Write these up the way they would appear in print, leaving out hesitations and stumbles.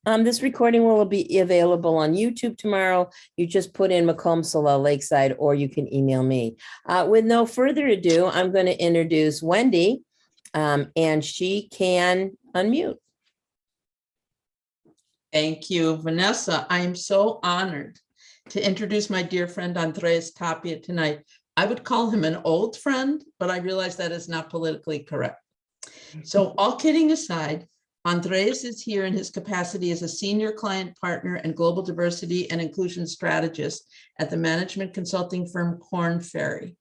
This recording will be available on YouTube tomorrow. You just put in Macomb Solel Lakeside, or you can email me. With no further ado, I'm going to introduce Wendy, and she can unmute. Thank you, Vanessa. I am so honored to introduce my dear friend Andres Tapia tonight. I would call him an old friend, but I realize that is not politically correct. So all kidding aside, Andres is here in his capacity as a senior client partner and global diversity and inclusion strategist at the management consulting firm Korn Ferry.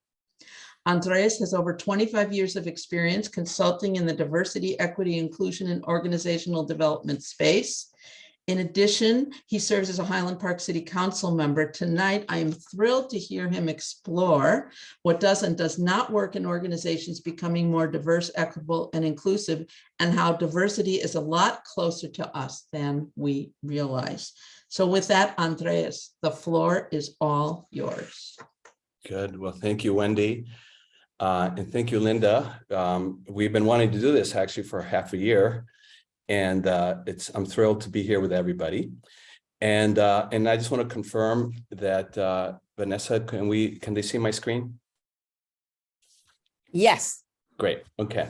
Andres has over 25 years of experience consulting in the diversity, equity, inclusion, and organizational development space. In addition, he serves as a Highland Park City Council member. Tonight, I am thrilled to hear him explore what does and does not work in organizations becoming more diverse, equitable, and inclusive, and how diversity is a lot closer to us than we realize. So with that, Andres, the floor is all yours. Good. Well, thank you, Wendy. And thank you, Linda. We've been wanting to do this actually for half a year. And I'm thrilled to be here with everybody. And I just want to confirm that Vanessa, can they see my screen? Yes. Great. Okay.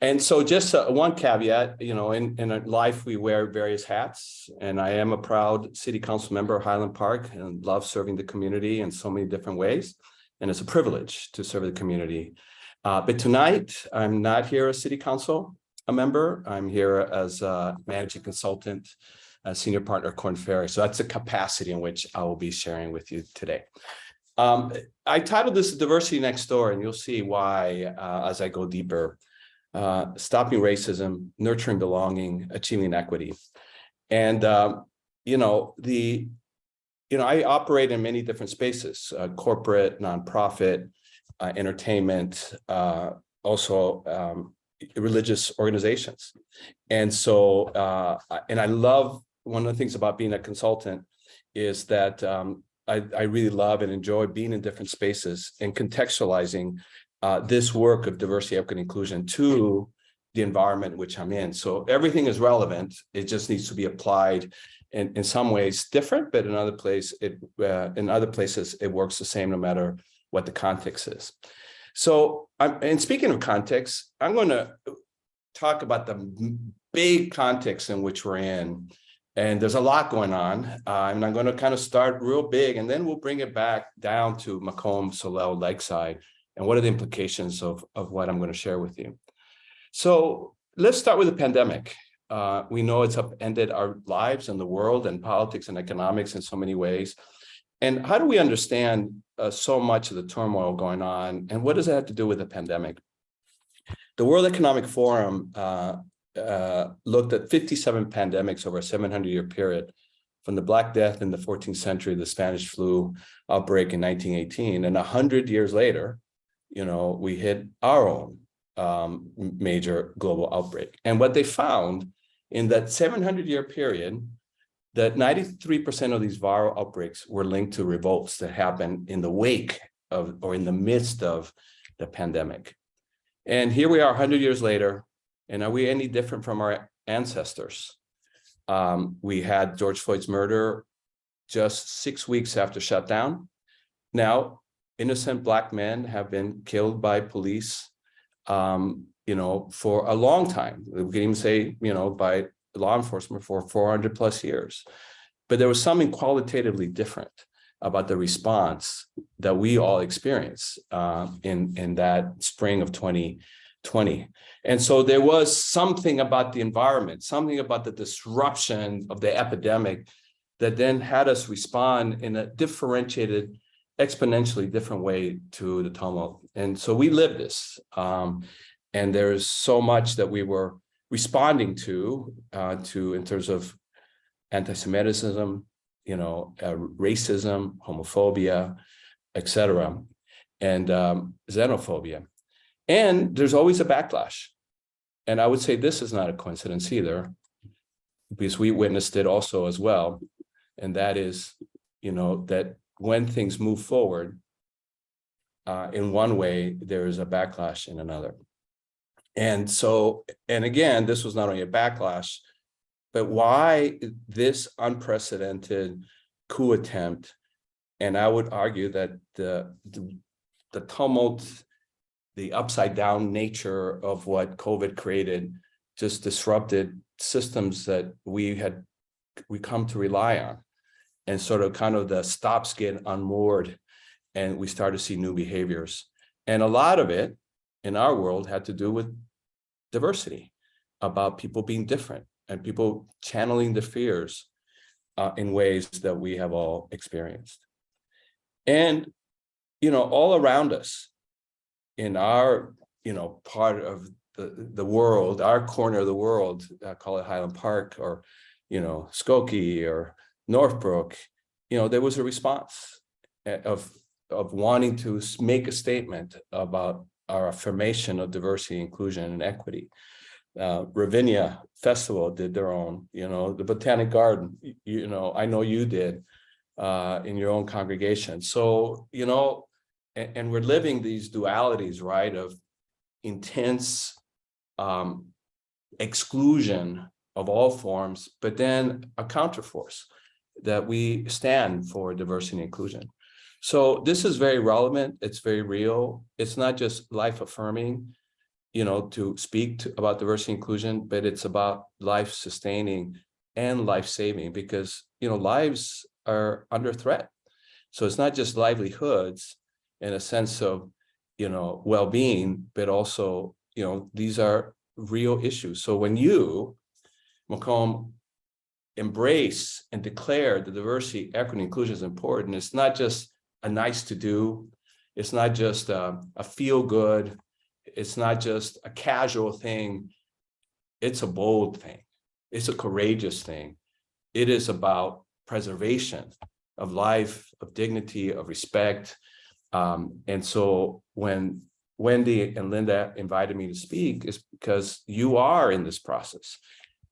And so just one caveat, in life, we wear various hats, and I am a proud city council member of Highland Park and love serving the community in so many different ways. And it's a privilege to serve the community. But tonight, I'm not here as city council a member. I'm here as a managing consultant, a senior partner at Korn Ferry. So that's the capacity in which I will be sharing with you today. I titled this Diversity Next Door, and you'll see why as I go deeper. Stopping racism, nurturing belonging, achieving equity. And, I operate in many different spaces, corporate, nonprofit, entertainment, also religious organizations. And so, and I love, one of the things about being a consultant is that I really love and enjoy being in different spaces and contextualizing this work of diversity, equity, and inclusion to the environment in which I'm in. So everything is relevant. It just needs to be applied in some ways different, but in other places it works the same no matter what the context is. So, and speaking of context, I'm going to talk about the big context in which we're in. And there's a lot going on. And I'm going to kind of start real big, and then we'll bring it back down to Macomb, Solel, Lakeside, and what are the implications of what I'm going to share with you. So let's start with the pandemic. We know it's upended our lives and the world and politics and economics in so many ways. And how do we understand so much of the turmoil going on? And what does it have to do with the pandemic? The World Economic Forum looked at 57 pandemics over a 700-year period, from the Black Death in the 14th century, the Spanish flu outbreak in 1918, and 100 years later, we hit our own major global outbreak. And what they found in that 700-year period, that 93% of these viral outbreaks were linked to revolts that happened in the wake of or in the midst of the pandemic. And here we are 100 years later, and are we any different from our ancestors? We had George Floyd's murder just 6 weeks after shutdown. Now, innocent Black men have been killed by police, for a long time. We can even say, by law enforcement for 400 plus years. But there was something qualitatively different about the response that we all experienced in that spring of 2020. And so there was something about the environment, something about the disruption of the epidemic that then had us respond in a differentiated, exponentially different way to the tumult. And so we lived this. And there's so much that we were responding to in terms of anti-Semitism, racism, homophobia, etc., and xenophobia. And there's always a backlash. And I would say this is not a coincidence either, because we witnessed it also as well. And that is, that when things move forward in one way, there is a backlash in another. And so, and again, this was not only a backlash, But why this unprecedented coup attempt? And I would argue that the tumult, the upside down nature of what COVID created just disrupted systems that we come to rely on. And sort of kind of the stops get unmoored and we start to see new behaviors. And a lot of it in our world had to do with diversity, about people being different and people channeling the fears in ways that we have all experienced. And, all around us in our, part of the world, our corner of the world, I call it Highland Park or, Skokie or Northbrook, there was a response of wanting to make a statement about our affirmation of diversity, inclusion, and equity. Ravinia Festival did their own, the Botanic Garden, I know you did in your own congregation. So, and we're living these dualities, right, of intense exclusion of all forms, but then a counterforce that we stand for diversity and inclusion. So this is very relevant. It's very real. It's not just life affirming, to speak about diversity and inclusion, but it's about life sustaining and life saving, because, lives are under threat. So it's not just livelihoods in a sense of, well-being, but also, these are real issues. So when you, Macomb, embrace and declare the diversity, equity, inclusion is important, it's not just a nice to do. It's not just a feel good. It's not just a casual thing. It's a bold thing. It's a courageous thing. It is about preservation of life, of dignity, of respect. And so when Wendy and Linda invited me to speak, is because you are in this process.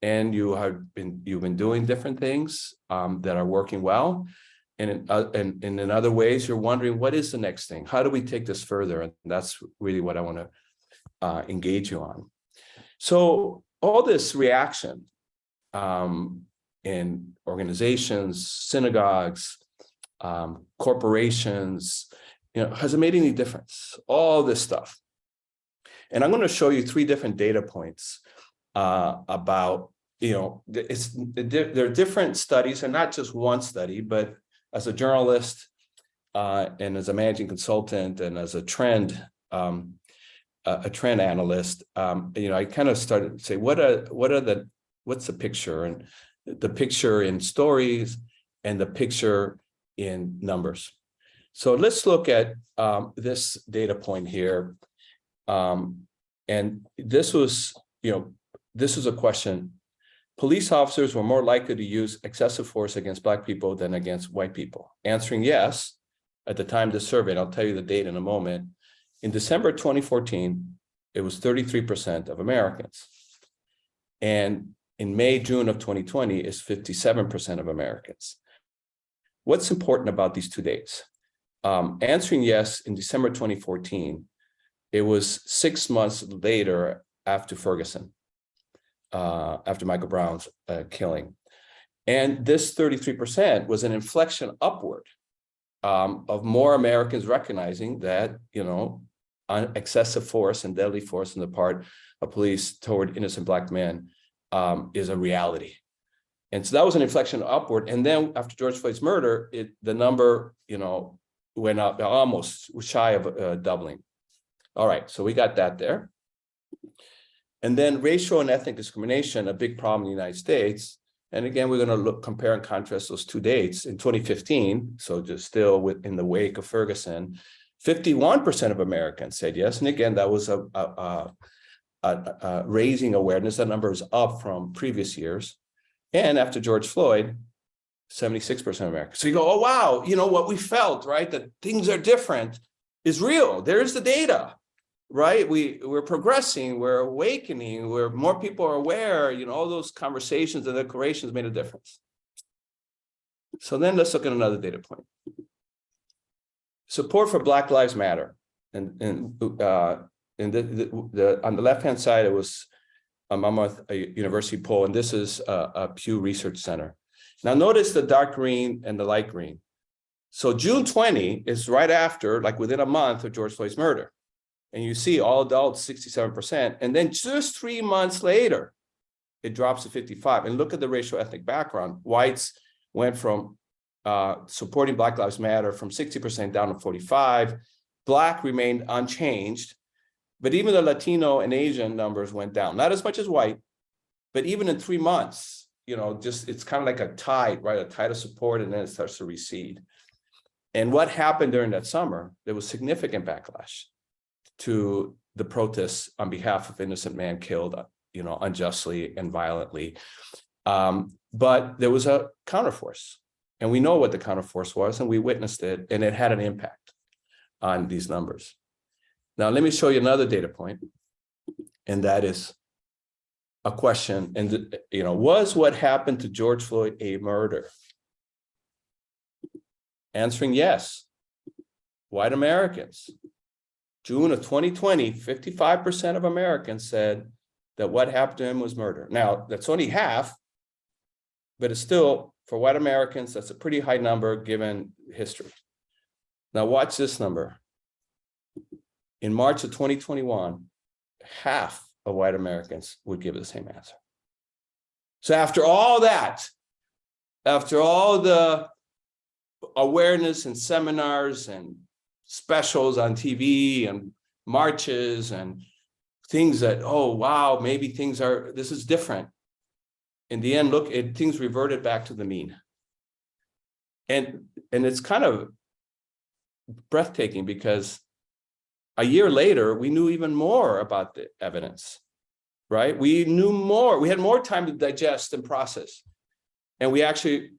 And you've been doing different things that are working well, and in other ways you're wondering, what is the next thing? How do we take this further? And that's really what I want to engage you on. So all this reaction in organizations, synagogues, corporations, has it made any difference? All this stuff, and I'm going to show you 3 different data points about. There are different studies, and not just one study, but as a journalist and as a managing consultant and as a trend analyst, I kind of started to say, what's the picture, and the picture in stories and the picture in numbers. So let's look at this data point here, and this was a question. Police officers were more likely to use excessive force against Black people than against white people. Answering yes, at the time of the survey, and I'll tell you the date in a moment, in December 2014, it was 33% of Americans. And in May, June of 2020 is 57% of Americans. What's important about these 2 dates? Answering yes in December 2014, it was 6 months later after Ferguson. After Michael Brown's killing. And this 33% was an inflection upward of more Americans recognizing that, excessive force and deadly force on the part of police toward innocent Black men is a reality. And so that was an inflection upward. And then after George Floyd's murder, the number, went up almost shy of doubling. All right, so we got that there. And then racial and ethnic discrimination, a big problem in the United States. And again, we're going to compare and contrast those 2 dates. In 2015, so just still in the wake of Ferguson, 51% of Americans said yes. And again, that was raising awareness. That number is up from previous years. And after George Floyd, 76% of Americans. So you go, oh, wow, what we felt, right? That things are different is real. There's the data. Right, we're progressing, we're awakening, where more people are aware. All those conversations and declarations made a difference. So then let's look at another data point. Support for Black Lives Matter, and on the left-hand side, it was a Monmouth University poll, and this is a Pew Research Center. Now notice the dark green and the light green. So June 20 is right after, like within a month of George Floyd's murder. And you see all adults, 67%. And then just 3 months later, it drops to 55. And look at the racial ethnic background. Whites went from supporting Black Lives Matter from 60% down to 45. Black remained unchanged. But even the Latino and Asian numbers went down. Not as much as white, but even in 3 months, you know, just it's kind of like a tide, right? A tide of support, and then it starts to recede. And what happened during that summer, there was significant backlash to the protests on behalf of innocent man killed, you know, unjustly and violently. But there was a counterforce, and we know what the counterforce was, and we witnessed it, and it had an impact on these numbers. Now, let me show you another data point, and that is a question, and, you know, was what happened to George Floyd a murder? Answering yes. White Americans. June of 2020, 55% of Americans said that what happened to him was murder. Now, that's only half, but it's still, for white Americans, that's a pretty high number given history. Now, watch this number. In March of 2021, half of white Americans would give the same answer. So after all that, after all the awareness and seminars and specials on TV and marches and things that, oh, wow, maybe this is different. In the end, look, things reverted back to the mean. And it's kind of breathtaking because a year later, we knew even more about the evidence, right? We knew more, we had more time to digest and process. And we actually,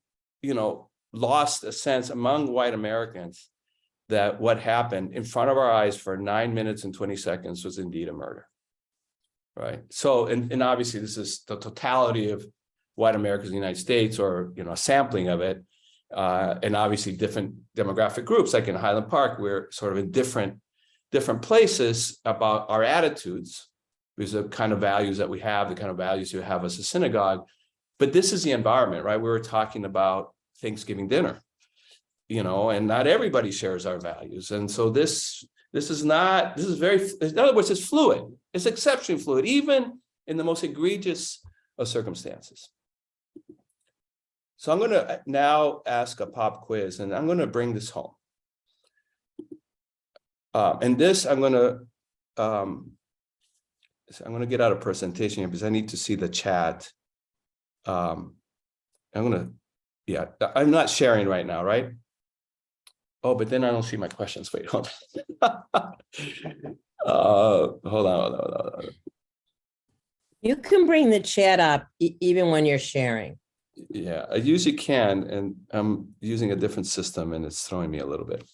you know, lost a sense among white Americans that what happened in front of our eyes for 9 minutes and 20 seconds was indeed a murder, right? So, and obviously this is the totality of white Americans in the United States, or, you know, a sampling of it, and obviously different demographic groups, like in Highland Park, we're sort of in different places about our attitudes, because of the kind of values that we have, the kind of values you have as a synagogue. But this is the environment, right? We were talking about Thanksgiving dinner, you know, and not everybody shares our values. And so this is very, in other words, it's fluid. It's exceptionally fluid, even in the most egregious of circumstances. So I'm going to now ask a pop quiz, and I'm going to bring this home. And this, I'm going to get out a presentation here because I need to see the chat. Yeah, I'm not sharing right now, right? Oh, but then I don't see my questions. Wait, hold on. Hold on. You can bring the chat up even when you're sharing. Yeah, I usually can, and I'm using a different system and it's throwing me a little bit.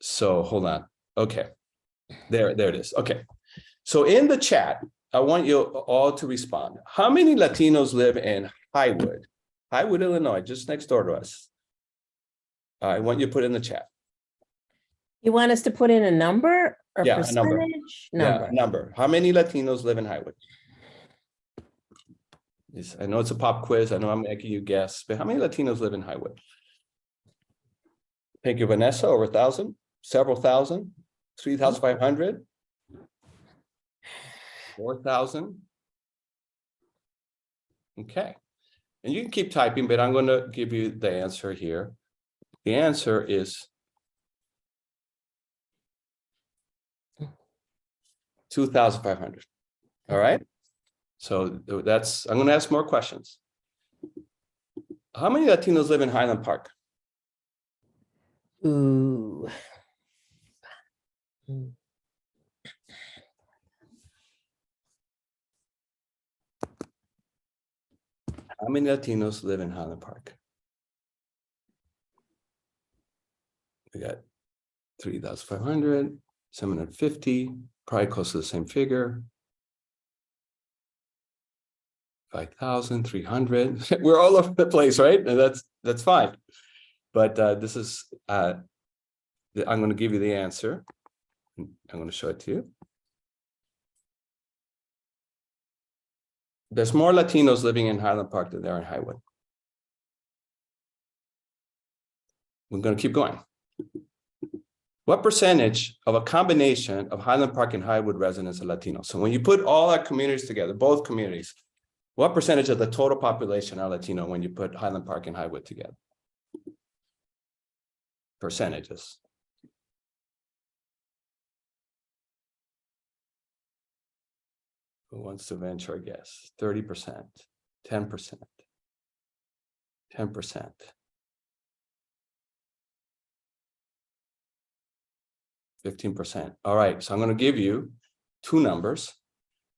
So hold on. Okay, there it is. Okay, so in the chat, I want you all to respond. How many Latinos live in Highwood, Illinois, just next door to us? I want you to put in the chat. You want us to put in a number or Yeah, percentage? a number. Yeah, a number. How many Latinos live in Highwood? Yes, I know it's a pop quiz. I know I'm making you guess, but how many Latinos live in Highwood? Thank you, Vanessa. Over 1,000, several thousand, 3,500, 4,000. Okay. And you can keep typing, but I'm going to give you the answer here. The answer is 2,500. All right. So that's, I'm going to ask more questions. How many Latinos live in Highland Park? Ooh. How many Latinos live in Highland Park? We got 3,500, 750, probably close to the same figure. 5,300. We're all over the place, right? And that's fine. But this is, I'm going to give you the answer. I'm going to show it to you. There's more Latinos living in Highland Park than there are in Highwood. We're going to keep going. What percentage of a combination of Highland Park and Highwood residents are Latino? So when you put all our communities together, both communities, what percentage of the total population are Latino when you put Highland Park and Highwood together? Percentages. Who wants to venture a guess? 30%, 10%, 10%. 15%. All right, so I'm going to give you two numbers.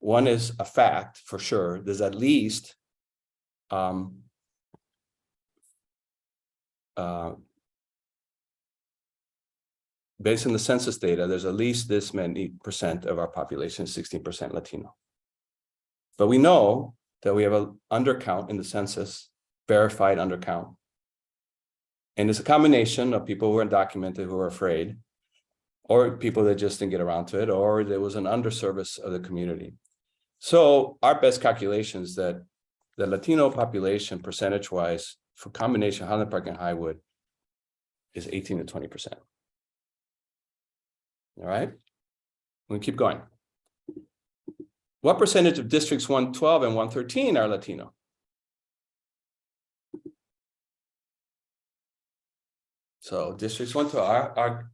One is a fact for sure. There's at least based on the census data, there's at least this many percent of our population, 16% Latino. But we know that we have an undercount in the census, verified undercount. And it's a combination of people who are undocumented who are afraid, or people that just didn't get around to it, or there was an underservice of the community. So our best calculations that the Latino population percentage-wise for combination Highland Park and Highwood is 18 to 20%. All right, we'll keep going. What percentage of districts 112 and 113 are Latino? So districts 112 are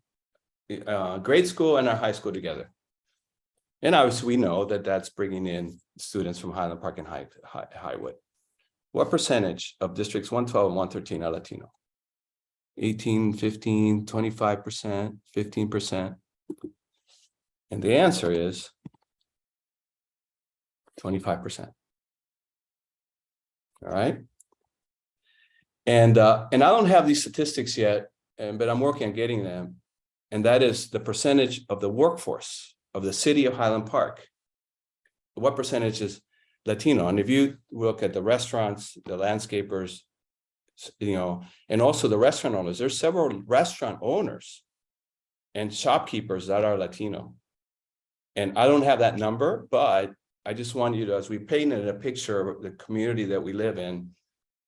grade school and our high school together. And obviously we know that that's bringing in students from Highland Park and Highwood. What percentage of districts 112 and 113 are Latino? 18, 15, 25%, 15%. And the answer is 25%. All right. And I don't have these statistics yet, but I'm working on getting them. And that is the percentage of the workforce of the city of Highland Park. What percentage is Latino? And if you look at the restaurants, the landscapers, you know, and also the restaurant owners, there's several restaurant owners and shopkeepers that are Latino. And I don't have that number, but I just want you to, as we painted a picture of the community that we live in,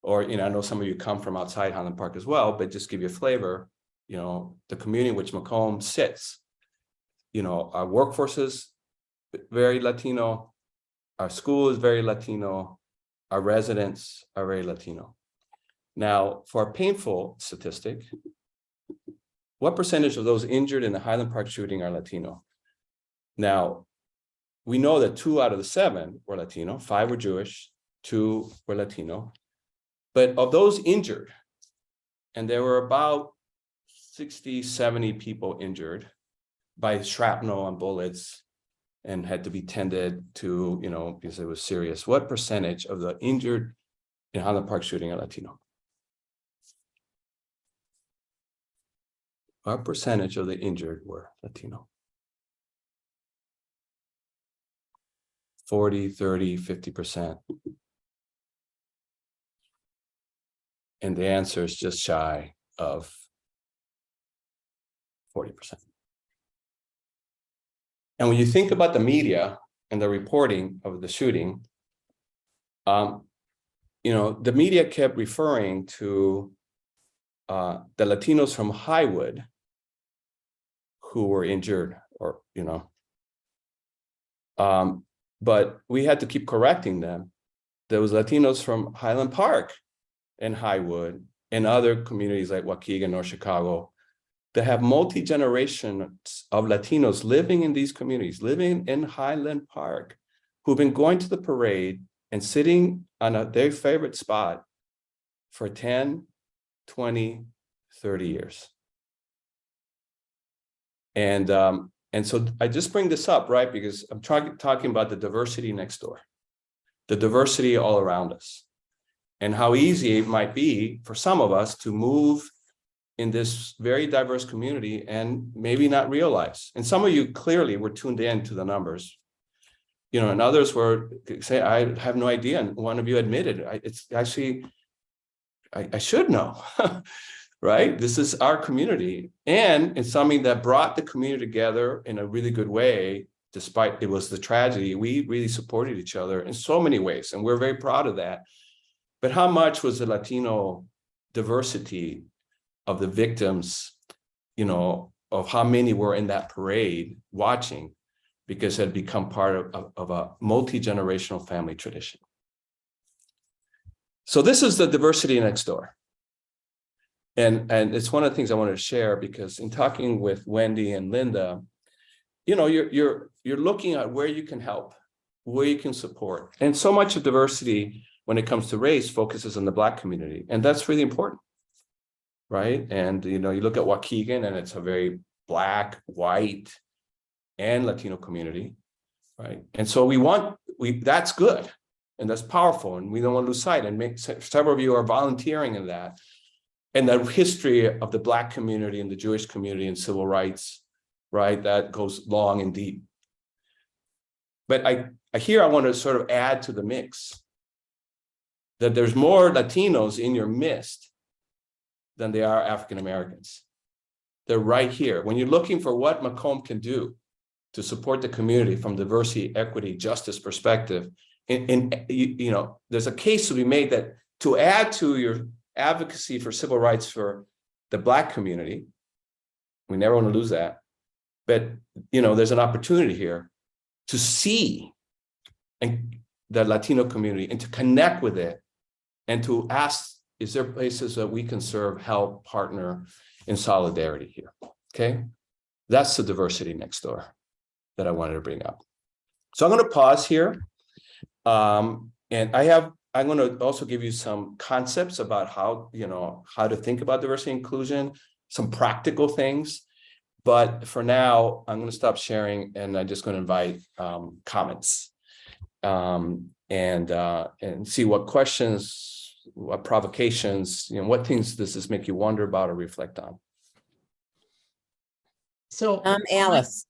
or, you know, I know some of you come from outside Highland Park as well, but just give you a flavor, you know, the community in which Macomb sits, you know, our workforce is very Latino, our school is very Latino, our residents are very Latino. Now, for a painful statistic, what percentage of those injured in the Highland Park shooting are Latino? Now, we know that 2 out of the 7 were Latino, 5 were Jewish, 2 were Latino. But of those injured, and there were about 60, 70 people injured by shrapnel and bullets and had to be tended to, you know, because it was serious. What percentage of the injured in Highland Park shooting are Latino? What percentage of the injured were Latino? 40, 30, 50%. And the answer is just shy of 40%. And when you think about the media and the reporting of the shooting, you know, the media kept referring to the Latinos from Highwood who were injured, or, you know, but we had to keep correcting them. There was Latinos from Highland Park and Highwood and other communities like Waukegan or Chicago that have multi-generations of Latinos living in these communities, living in Highland Park, who've been going to the parade and sitting on their favorite spot for 10, 20, 30 years. And so I just bring this up, right? Because I'm talking about the diversity next door, the diversity all around us, and how easy it might be for some of us to move in this very diverse community and maybe not realize. And some of you clearly were tuned in to the numbers, you know, and others were say, I have no idea. And one of you admitted, it's actually, I should know, right? This is our community. And it's something that brought the community together in a really good way despite it was the tragedy, we really supported each other in so many ways, and we're very proud of that. But how much was the Latino diversity of the victims, you know, of how many were in that parade watching, because it had become part of a multi-generational family tradition. So this is the diversity next door. And it's one of the things I wanted to share, because in talking with Wendy and Linda, you know, you're looking at where you can help, where you can support. And so much of diversity when it comes to race focuses on the Black community. And that's really important, right? And, you know, you look at Waukegan and it's a very Black, white, and Latino community, right? And so that's good. And that's powerful. And we don't want to lose sight, and several of you are volunteering in that. And the history of the Black community and the Jewish community and civil rights, right? That goes long and deep. But I want to sort of add to the mix that there's more Latinos in your midst than there are African Americans. They're right here. When you're looking for what Macomb can do to support the community from diversity, equity, justice perspective, and you know, there's a case to be made that to add to your advocacy for civil rights for the Black community, we never want to lose that. But, you know, there's an opportunity here to see and the Latino community and to connect with it and to ask, is there places that we can serve, help, partner in solidarity here? Okay, that's the diversity next door that I wanted to bring up. So I'm going to pause here. And I'm going to also give you some concepts about how to think about diversity and inclusion, some practical things. But for now, I'm going to stop sharing, and I'm just going to invite comments and see what questions, what provocations, what things does this make you wonder about or reflect on? So Alice.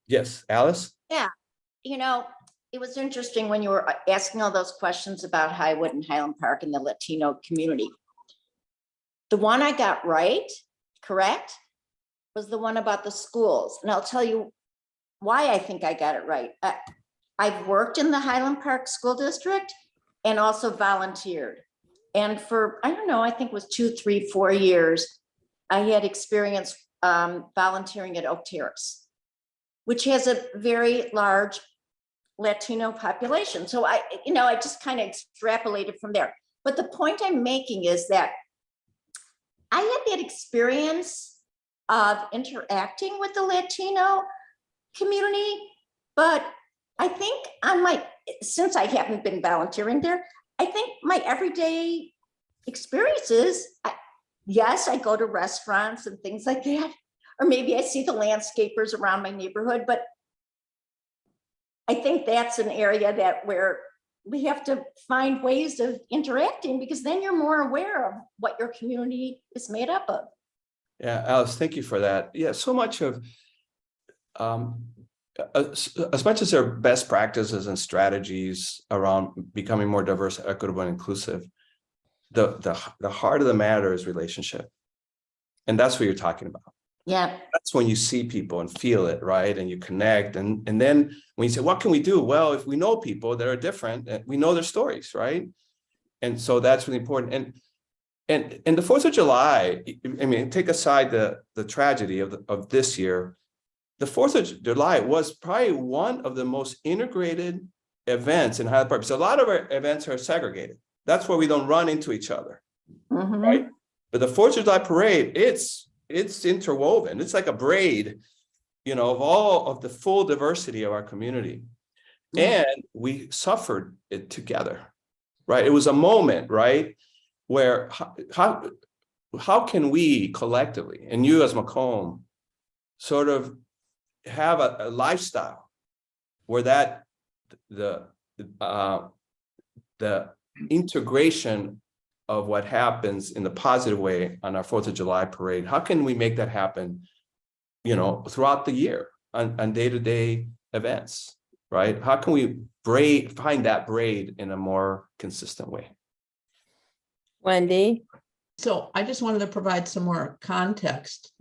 Yes, Alice? Yeah, it was interesting when you were asking all those questions about Highwood and Highland Park and the Latino community. The one I got right, correct, was the one about the schools. And I'll tell you why I think I got it right. I've worked in the Highland Park School District and also volunteered. And for, I don't know, I think it was 2, 3, 4 years, I had experience volunteering at Oak Terrace, which has a very large Latino population. So I just kind of extrapolated from there. But the point I'm making is that I had that experience of interacting with the Latino community, but I think since I haven't been volunteering there, I think my everyday experiences, yes, I go to restaurants and things like that, or maybe I see the landscapers around my neighborhood, but I think that's an area where we have to find ways of interacting, because then you're more aware of what your community is made up of. Yeah, Alice, thank you for that. Yeah, so much of, as much as there are best practices and strategies around becoming more diverse, equitable, and inclusive, the heart of the matter is relationship. And that's what you're talking about. Yeah. That's when you see people and feel it, right? And you connect. And then when you say, what can we do? Well, if we know people that are different, we know their stories, right? And so that's really important. And the 4th of July, I mean, take aside the tragedy of this year, the 4th of July was probably one of the most integrated events in Highland Park. Because a lot of our events are segregated. That's where we don't run into each other, right? But the 4th of July parade, it's interwoven. It's like a braid, of all of the full diversity of our community. And we suffered it together, right? It was a moment, right, where how can we collectively, and you as Macomb, sort of have a lifestyle where the integration of what happens in the positive way on our 4th of July parade, how can we make that happen, throughout the year on day-to-day events, right? How can we find that braid in a more consistent way? Wendy? So I just wanted to provide some more context.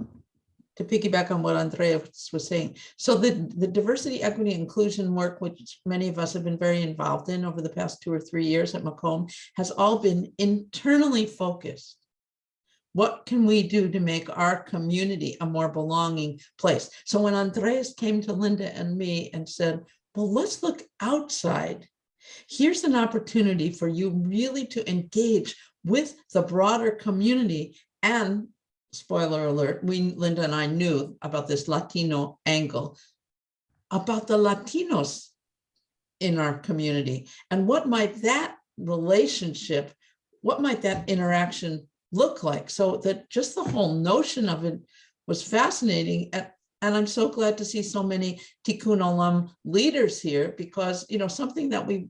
to piggyback on what Andreas was saying. So the diversity, equity, inclusion work, which many of us have been very involved in over the past 2 or 3 years at Macomb, has all been internally focused. What can we do to make our community a more belonging place? So when Andreas came to Linda and me and said, well, let's look outside. Here's an opportunity for you really to engage with the broader community. And spoiler alert, Linda and I knew about this Latino angle, about the Latinos in our community. And what might that relationship, what might that interaction look like? So that just the whole notion of it was fascinating. And I'm so glad to see so many Tikkun Olam leaders here, because, you know, something that we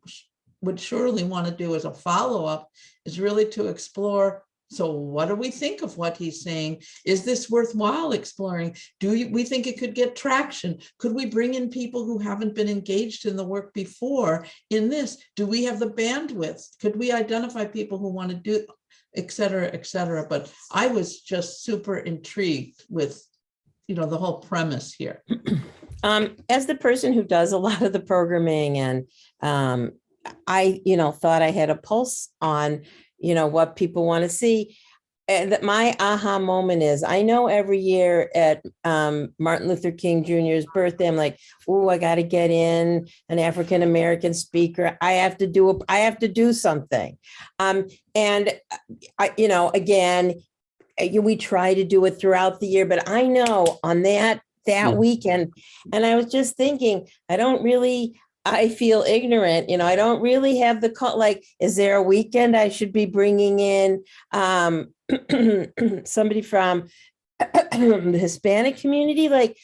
would surely want to do as a follow-up is really to explore, so what do we think of what he's saying? Is this worthwhile exploring? Do we think it could get traction? Could we bring in people who haven't been engaged in the work before in this? Do we have the bandwidth? Could we identify people who want to do, et cetera, et cetera? But I was just super intrigued with, you know, the whole premise here. As the person who does a lot of the programming, and I, you know, thought I had a pulse on, you know, what people want to see. And that my aha moment is, I know every year at Martin Luther King Jr.'s birthday, I'm like, oh, I got to get in an African-American speaker. I have to do something. And I, you know, again, we try to do it throughout the year, but I know on that weekend, and I was just thinking, I feel ignorant, you know, I don't really have the call, like, is there a weekend I should be bringing in somebody from the Hispanic community? Like,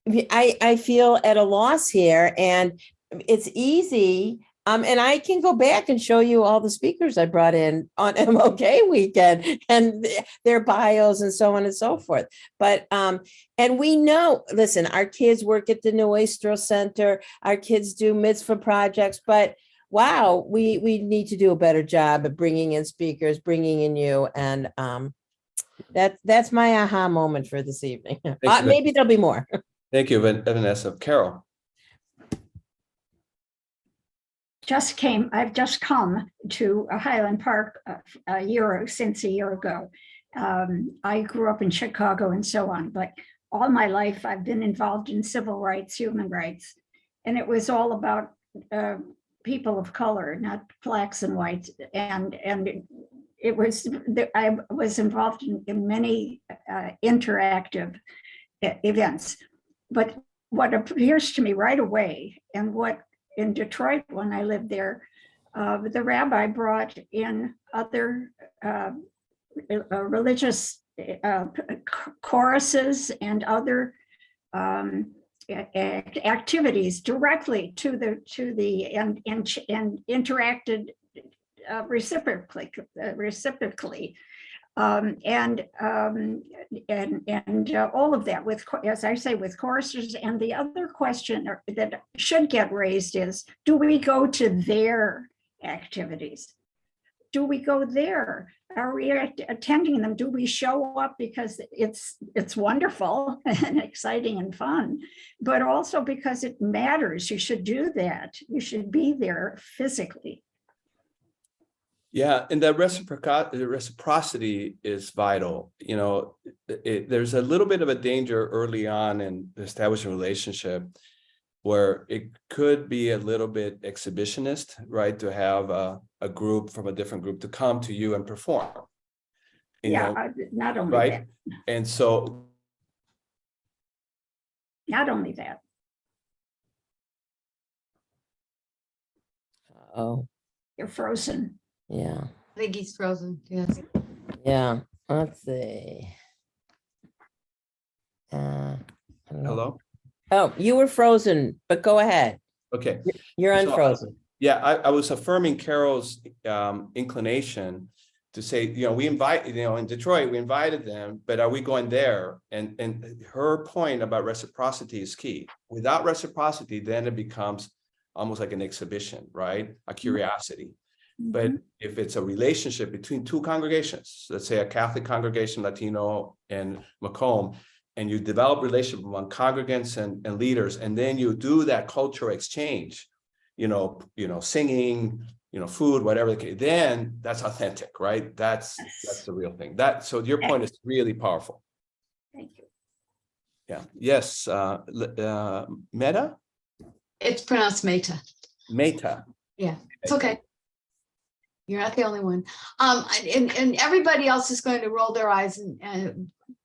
I feel at a loss here, and it's easy. And I can go back and show you all the speakers I brought in on MLK weekend and their bios and so on and so forth. But, and we know, listen, our kids work at the Nuestro Center, our kids do mitzvah projects, but wow, we need to do a better job of bringing in speakers, bringing in you. And that's my aha moment for this evening. Maybe there'll be more. Thank you, Vanessa. Carol. I've just come to Highland Park since a year ago. I grew up in Chicago and so on, but all my life I've been involved in civil rights, human rights, and it was all about people of color, not blacks and whites. And it was, I was involved in many interactive events. But what appears to me right away, and what in Detroit, when I lived there, the rabbi brought in other religious choruses and other activities directly to the and interacted reciprocally. And all of that with, as I say, with choruses. And the other question that should get raised is, do we go to their activities? Do we go there? Are we attending them? Do we show up because it's wonderful and exciting and fun, but also because it matters? You should do that. You should be there physically. Yeah, and that reciprocity is vital. You know, there's a little bit of a danger early on in establishing a relationship where it could be a little bit exhibitionist, right? To have a group from a different group to come to you and perform. Not only right? that. And so. Not only that. Oh, You're frozen. yeah. I think he's frozen. Yes. Yeah. Let's see. I don't know. Hello? Oh, you were frozen, but go ahead. Okay. You're So, unfrozen. Yeah, I was affirming Carol's inclination to say, you know, we invite, you know, in Detroit, we invited them, but are we going there? And her point about reciprocity is key. Without reciprocity, then it becomes almost like an exhibition, right? A curiosity. But if it's a relationship between two congregations, let's say a Catholic congregation, Latino and Macomb, and you develop relationship among congregants and leaders, and then you do that cultural exchange, singing, food, whatever, then that's authentic, right? That's the real thing. So your point is really powerful. Thank you. Yeah. Yes. Meta? It's pronounced Meta. Meta. Yeah, it's okay. You're not the only one. And everybody else is going to roll their eyes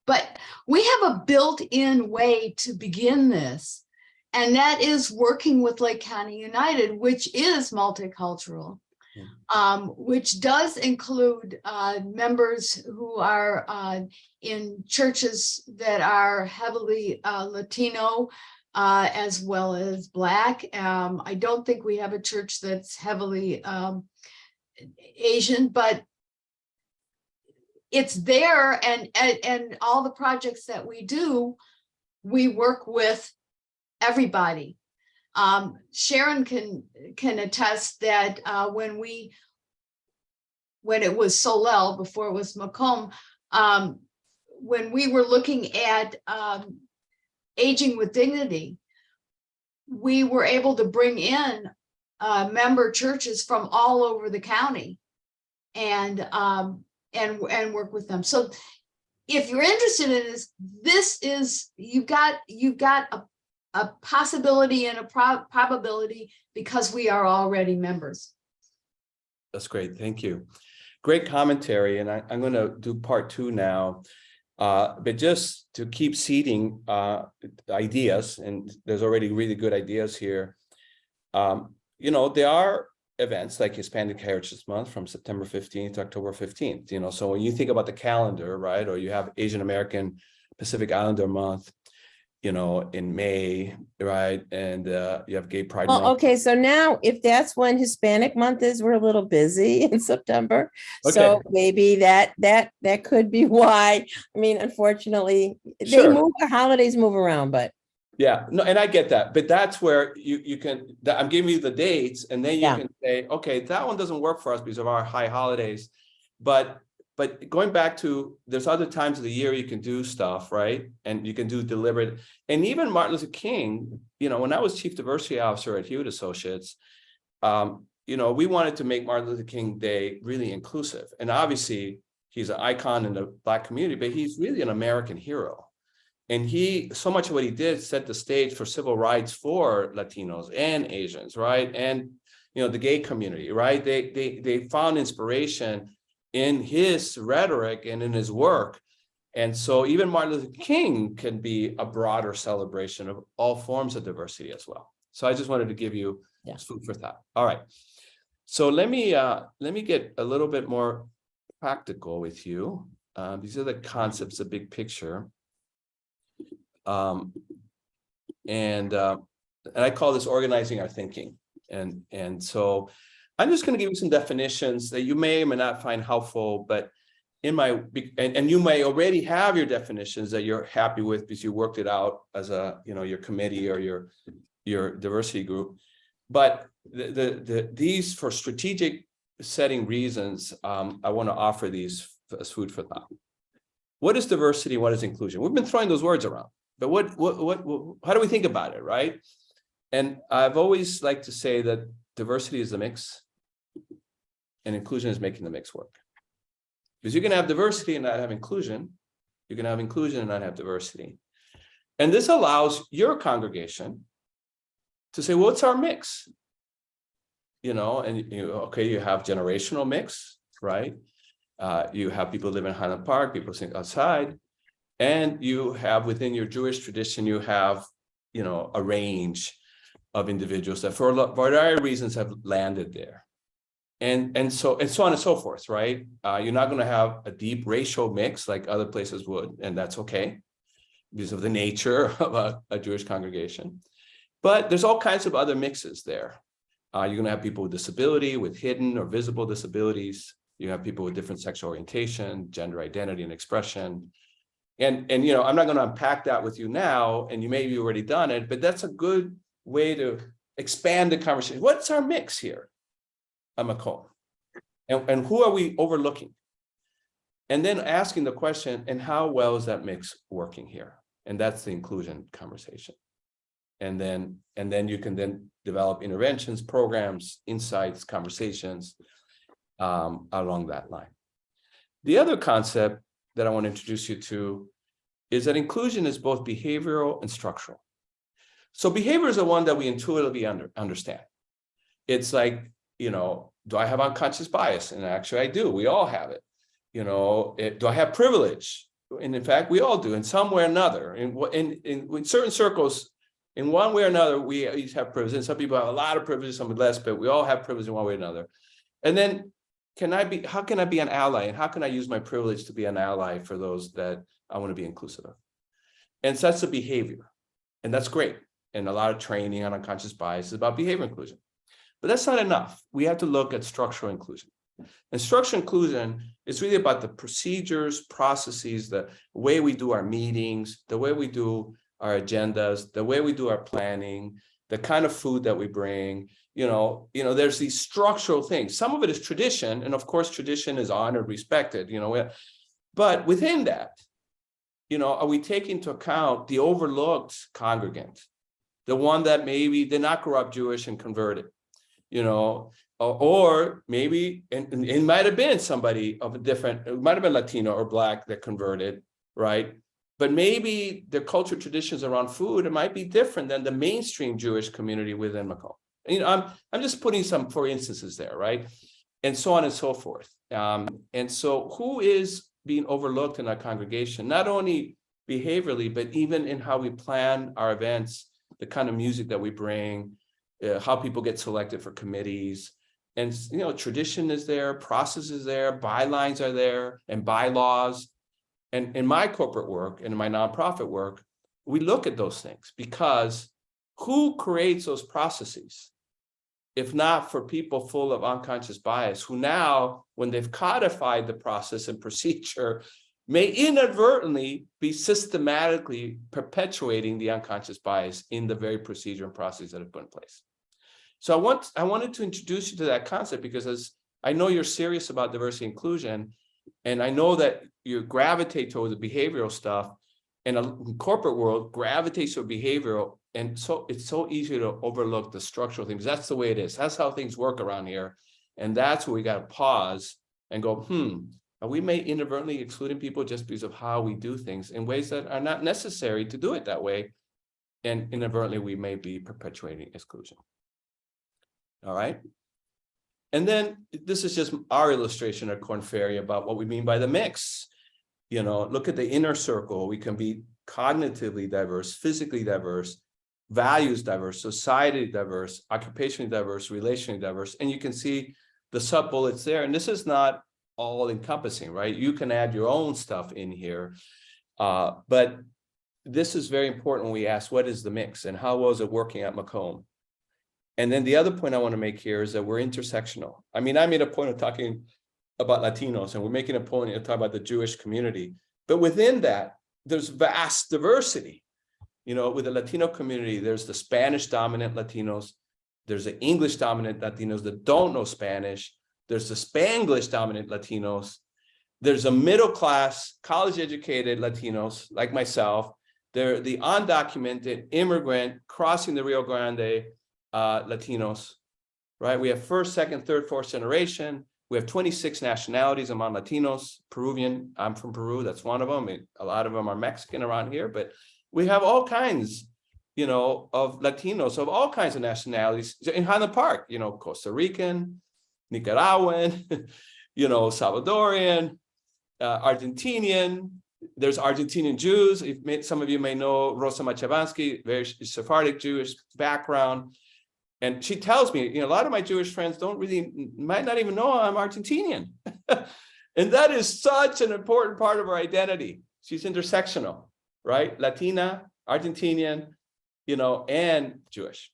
but we have a built-in way to begin this. And that is working with Lake County United, which is multicultural, which does include members who are in churches that are heavily Latino, as well as Black. I don't think we have a church that's heavily Asian, but it's there, and all the projects that we do, we work with everybody. Sharon can attest that when it was Solel, before it was Macomb, when we were looking at aging with dignity, we were able to bring in member churches from all over the county and work with them. So if you're interested in this, you've got a possibility and a probability because we are already members. That's great. Thank you. Great commentary. And I'm going to do part 2 now. But just to keep seeding ideas, and there's already really good ideas here. There are events like Hispanic Heritage Month from September 15th to October 15th. So when you think about the calendar, right, or you have Asian American Pacific Islander Month, in May, right, and you have Gay Pride Month. Okay, so now if that's when Hispanic month is, we're a little busy in September. Okay. So maybe that could be why. I mean, unfortunately, Sure. the holidays move around, but Yeah, no, and I get that, but that's where you can, I'm giving you the dates, and then you can say, okay, that one doesn't work for us because of our high holidays. But going back to, there's other times of the year you can do stuff, right? And you can do deliberate, and even Martin Luther King, when I was Chief Diversity Officer at Hewitt Associates, we wanted to make Martin Luther King Day really inclusive. And obviously he's an icon in the Black community, but he's really an American hero. And so much of what he did set the stage for civil rights for Latinos and Asians, right? And, the gay community, right? They found inspiration in his rhetoric and in his work. And so even Martin Luther King can be a broader celebration of all forms of diversity as well. So I just wanted to give you food for thought. All right. So let me get a little bit more practical with you. These are the concepts, the big picture. And I call this organizing our thinking. And so I'm just going to give you some definitions that you may or may not find helpful, but and you may already have your definitions that you're happy with because you worked it out as your committee or your diversity group. But these, for strategic setting reasons, I want to offer these as food for thought. What is diversity? What is inclusion? We've been throwing those words around, but how do we think about it, right? And I've always liked to say that diversity is the mix, and inclusion is making the mix work. Because you can have diversity and not have inclusion. You can have inclusion and not have diversity. And this allows your congregation to say, well, what's our mix? You have generational mix, right? You have people live in Highland Park, people sing outside. And you have, within your Jewish tradition, you have, a range of individuals that for a variety of reasons have landed there. And so on and so forth, right? You're not going to have a deep racial mix like other places would, and that's okay because of the nature of a Jewish congregation. But there's all kinds of other mixes there. You're going to have people with disability, with hidden or visible disabilities. You have people with different sexual orientation, gender identity and expression. And I'm not going to unpack that with you now, and you may have already done it, but that's a good way to expand the conversation. What's our mix here? Macomb, and who are we overlooking? And then asking the question, and how well is that mix working here? And that's the inclusion conversation. And then you can then develop interventions, programs, insights, conversations along that line. The other concept that I want to introduce you to is that inclusion is both behavioral and structural. So behavior is the one that we intuitively understand. It's like, do I have unconscious bias? And actually I do, we all have it. Do I have privilege? And in fact, we all do in some way or another. In certain circles, in one way or another, we each have privilege. And some people have a lot of privilege, some less, but we all have privilege in one way or another. And then how can I be an ally? And how can I use my privilege to be an ally for those that I want to be inclusive of? And so that's the behavior. And that's great. And a lot of training on unconscious bias is about behavior inclusion. But that's not enough. We have to look at structural inclusion. And structural inclusion is really about the procedures, processes, the way we do our meetings, the way we do our agendas, the way we do our planning, the kind of food that we bring. There's these structural things. Some of it is tradition, and of course, tradition is honored, respected. But within that, are we taking into account the overlooked congregant, the one that maybe did not grow up Jewish and converted? Or maybe, and it might have been somebody of a different, it might have been Latino or Black that converted, right? But maybe their culture traditions around food, it might be different than the mainstream Jewish community within Macomb. I'm just putting some, for instances there, right? And so on and so forth. And so who is being overlooked in our congregation, not only behaviorally, but even in how we plan our events, the kind of music that we bring, how people get selected for committees. And, tradition is there, process is there, bylines are there, and bylaws. And in my corporate work and in my nonprofit work, we look at those things because who creates those processes? If not for people full of unconscious bias, who now, when they've codified the process and procedure, may inadvertently be systematically perpetuating the unconscious bias in the very procedure and process that have put in place. So I wanted to introduce you to that concept because as I know you're serious about diversity and inclusion, and I know that you gravitate toward the behavioral stuff, and a corporate world gravitates to behavioral, and so it's so easy to overlook the structural things. That's the way it is. That's how things work around here, and that's where we got to pause and go, are we may inadvertently excluding people just because of how we do things in ways that are not necessary to do it that way, and inadvertently we may be perpetuating exclusion. All right. And then this is just our illustration at Korn Ferry about what we mean by the mix. Look at the inner circle. We can be cognitively diverse, physically diverse, values diverse, society diverse, occupationally diverse, relationally diverse. And you can see the sub bullets there. And this is not all encompassing, right? You can add your own stuff in here. But this is very important when we ask, what is the mix and how well is it working at Macomb? And then the other point I want to make here is that we're intersectional. I mean, I made a point of talking about Latinos, and we're making a point of talking about the Jewish community. But within that, there's vast diversity. With the Latino community, there's the Spanish dominant Latinos, there's the English dominant Latinos that don't know Spanish, there's the Spanglish dominant Latinos, there's a middle class, college educated Latinos like myself, they're the undocumented immigrant crossing the Rio Grande Latinos, right? We have first, second, third, fourth generation. We have 26 nationalities among Latinos, Peruvian. I'm from Peru. That's one of them. A lot of them are Mexican around here, but we have all kinds, of Latinos of all kinds of nationalities in Highland Park, Costa Rican, Nicaraguan, Salvadorian, Argentinian. There's Argentinian Jews. Some of you may know Rosa Machabansky, very Sephardic Jewish background. And she tells me, a lot of my Jewish friends might not even know I'm Argentinian. And that is such an important part of our identity. She's intersectional, right? Latina, Argentinian, and Jewish,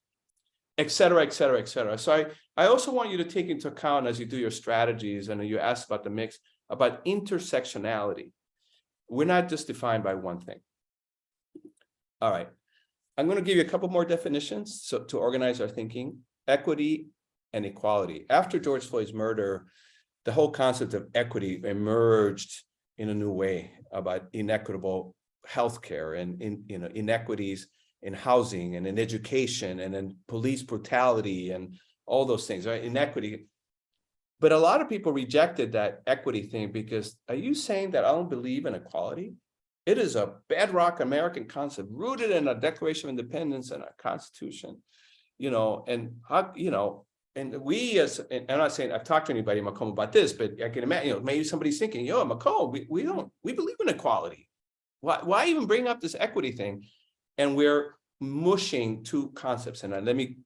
et cetera, et cetera, et cetera. So I also want you to take into account as you do your strategies and you ask about the mix, about intersectionality. We're not just defined by one thing. All right. I'm going to give you a couple more definitions to organize our thinking. Equity and equality. After George Floyd's murder, the whole concept of equity emerged in a new way about inequitable healthcare and inequities in housing and in education and in police brutality and all those things, right? Inequity. But a lot of people rejected that equity thing because, are you saying that I don't believe in equality? It is a bedrock American concept rooted in a Declaration of Independence and a Constitution, and how, and we as, and I'm not saying I've talked to anybody in Macomb about this, but I can imagine, maybe somebody's thinking, Macomb, we believe in equality. Why even bring up this equity thing? And we're mushing two concepts. And let me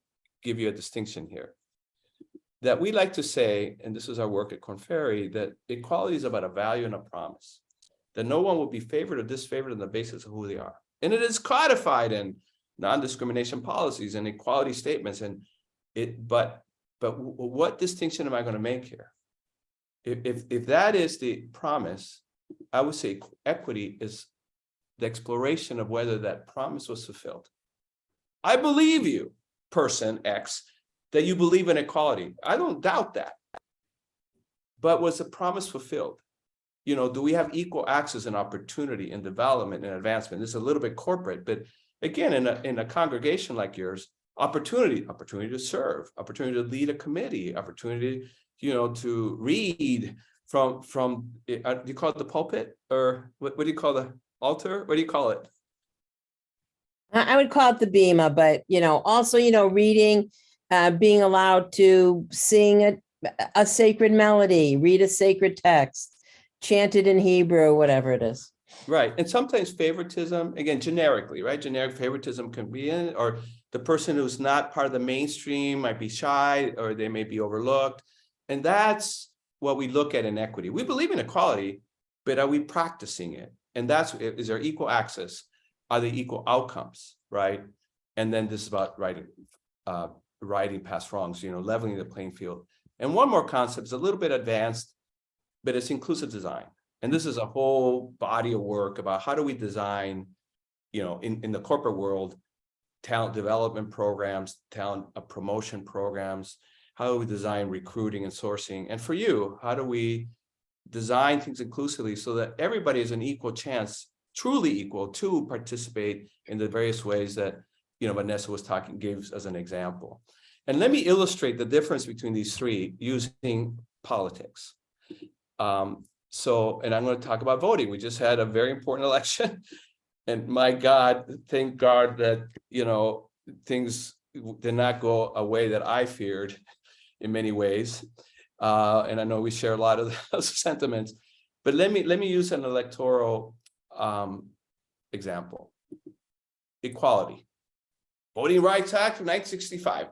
give you a distinction here. That we like to say, and this is our work at Korn Ferry, that equality is about a value and a promise. That no one will be favored or disfavored on the basis of who they are. And it is codified in non-discrimination policies and equality statements. But what distinction am I going to make here? If that is the promise, I would say equity is the exploration of whether that promise was fulfilled. I believe you, person X, that you believe in equality. I don't doubt that. But was the promise fulfilled? Do we have equal access and opportunity in development and advancement? This is a little bit corporate, but again, in a congregation like yours, opportunity to serve, opportunity to lead a committee, opportunity, to read from do you call it the pulpit, or what do you call the altar? What do you call it? I would call it the bema, but, also, reading, being allowed to sing a sacred melody, read a sacred text, chant it in Hebrew, whatever it is. Right. And sometimes favoritism, again, generically, right? Generic favoritism can be in, or the person who's not part of the mainstream might be shy, or they may be overlooked. And that's what we look at in equity. We believe in equality, but are we practicing it? And is there equal access? Are there equal outcomes, right? And then this is about righting past wrongs, leveling the playing field. And one more concept is a little bit advanced, but it's inclusive design. And this is a whole body of work about how do we design, in the corporate world, talent development programs, talent promotion programs, how do we design recruiting and sourcing? And for you, how do we design things inclusively so that everybody has an equal chance, truly equal, to participate in the various ways that, Vanessa gave as an example. And let me illustrate the difference between these three using politics. And I'm going to talk about voting. We just had a very important election, and my God, thank God that, things did not go a way that I feared in many ways. And I know we share a lot of those sentiments, but let me use an electoral example. Equality. Voting Rights Act of 1965,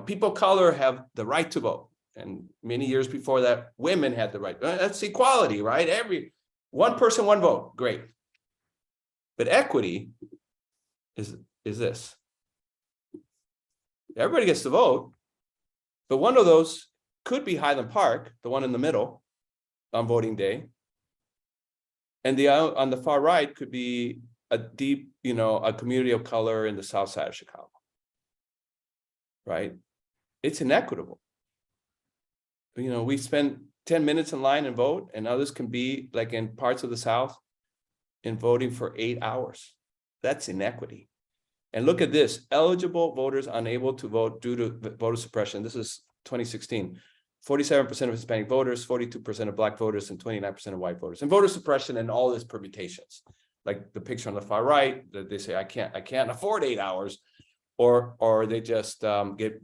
people of color have the right to vote. And many years before that, women had the right. That's equality, right? Every one person, one vote. Great. But equity is this. Everybody gets to vote, but one of those could be Highland Park, the one in the middle on voting day. And on the far right could be a community of color in the south side of Chicago. Right? It's inequitable. We spend 10 minutes in line and vote, and others can be, like in parts of the South, in voting for 8 hours. That's inequity. And look at this: eligible voters unable to vote due to voter suppression. This is 2016. 47% of Hispanic voters, 42% of Black voters, and 29% of white voters. And voter suppression and all its permutations, like the picture on the far right, that they say I can't afford 8 hours, or they just get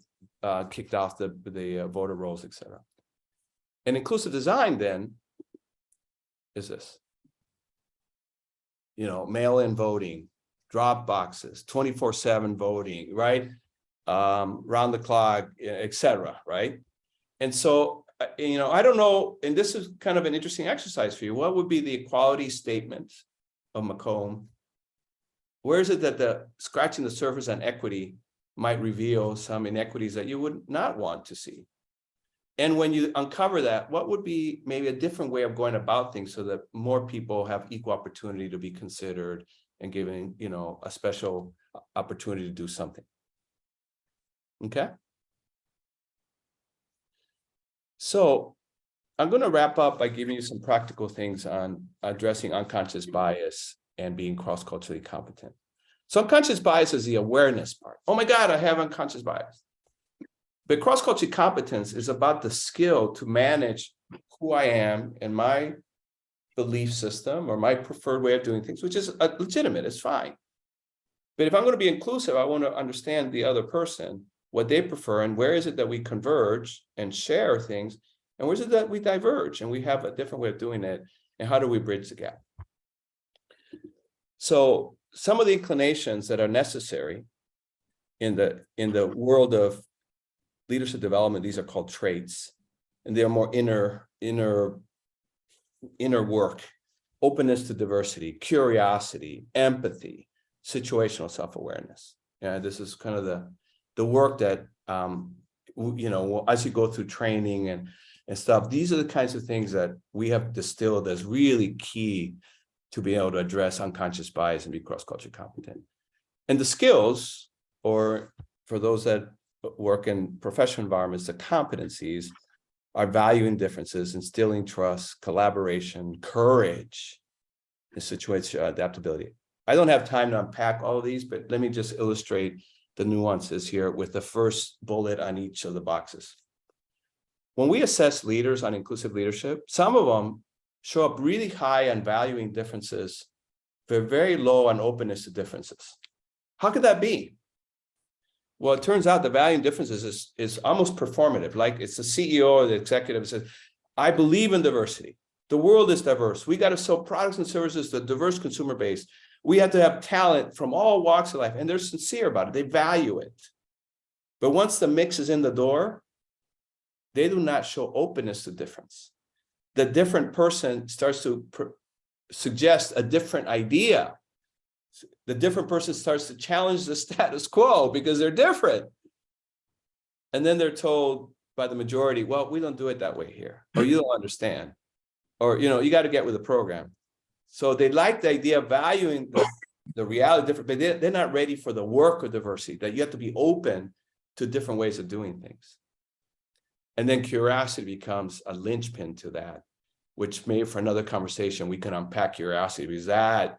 kicked off the voter rolls, etc. And inclusive design then is this. Mail-in voting, drop boxes, 24/7 voting, right? Round the clock, etc. Right? And so, I don't know, and this is kind of an interesting exercise for you. What would be the equality statement of Macomb? Where is it that the scratching the surface on equity might reveal some inequities that you would not want to see? And when you uncover that, what would be maybe a different way of going about things so that more people have equal opportunity to be considered and given, a special opportunity to do something? Okay. So I'm going to wrap up by giving you some practical things on addressing unconscious bias and being cross-culturally competent. So unconscious bias is the awareness part. Oh my God, I have unconscious bias. But cross-cultural competence is about the skill to manage who I am and my belief system or my preferred way of doing things, which is legitimate, it's fine. But if I'm going to be inclusive, I want to understand the other person, what they prefer, and where is it that we converge and share things, and where is it that we diverge and we have a different way of doing it, and how do we bridge the gap? So some of the inclinations that are necessary in the world of leadership development, these are called traits, and they are more inner work: openness to diversity, curiosity, empathy, situational self-awareness. Yeah, this is kind of the work that as you go through training and stuff, these are the kinds of things that we have distilled as really key to be able to address unconscious bias and be cross-culturally competent. And the skills, or for those that work in professional environments, the competencies are valuing differences, instilling trust, collaboration, courage, and situation adaptability. I don't have time to unpack all of these, but let me just illustrate the nuances here with the first bullet on each of the boxes. When we assess leaders on inclusive leadership, some of them show up really high on valuing differences, but very low on openness to differences. How could that be? Well, it turns out the valuing differences is almost performative. Like it's the CEO or the executive that says, I believe in diversity. The world is diverse. We got to sell products and services to a diverse consumer base. We have to have talent from all walks of life, and they're sincere about it. They value it. But once the mix is in the door, they do not show openness to difference. The different person starts to suggest a different idea. The different person starts to challenge the status quo because they're different. And then they're told by the majority, well, we don't do it that way here, or you don't understand, or, you got to get with the program. So they like the idea of valuing the reality different, but they're not ready for the work of diversity, that you have to be open to different ways of doing things. And then curiosity becomes a linchpin to that, which maybe for another conversation, we can unpack curiosity, because that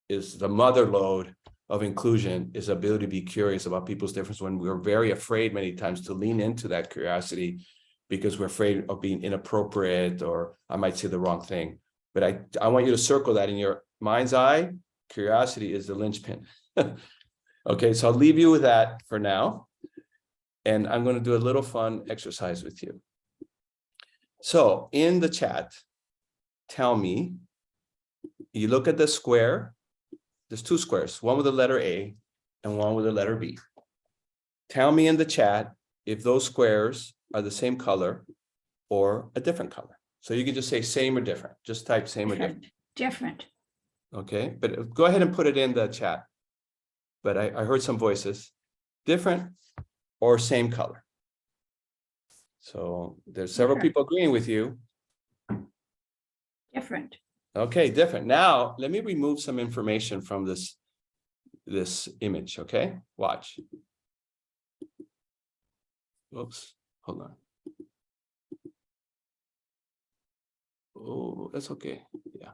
is the mother lode of inclusion, is ability to be curious about people's difference, when we're very afraid many times to lean into that curiosity because we're afraid of being inappropriate, or I might say the wrong thing. But I want you to circle that in your mind's eye. Curiosity is the linchpin. Okay, so I'll leave you with that for now. And I'm going to do a little fun exercise with you. So in the chat, tell me, you look at the square. There's two squares, one with the letter A and one with the letter B. Tell me in the chat if those squares are the same color or a different color. So you can just say same or different. Just type same or different. Different. Okay, but go ahead and put it in the chat. But I heard some voices. Different or same color. So there's several people agreeing with you. Different. Okay, different. Now, let me remove some information from this image, okay? Watch. Whoops, hold on. Oh, that's okay, yeah.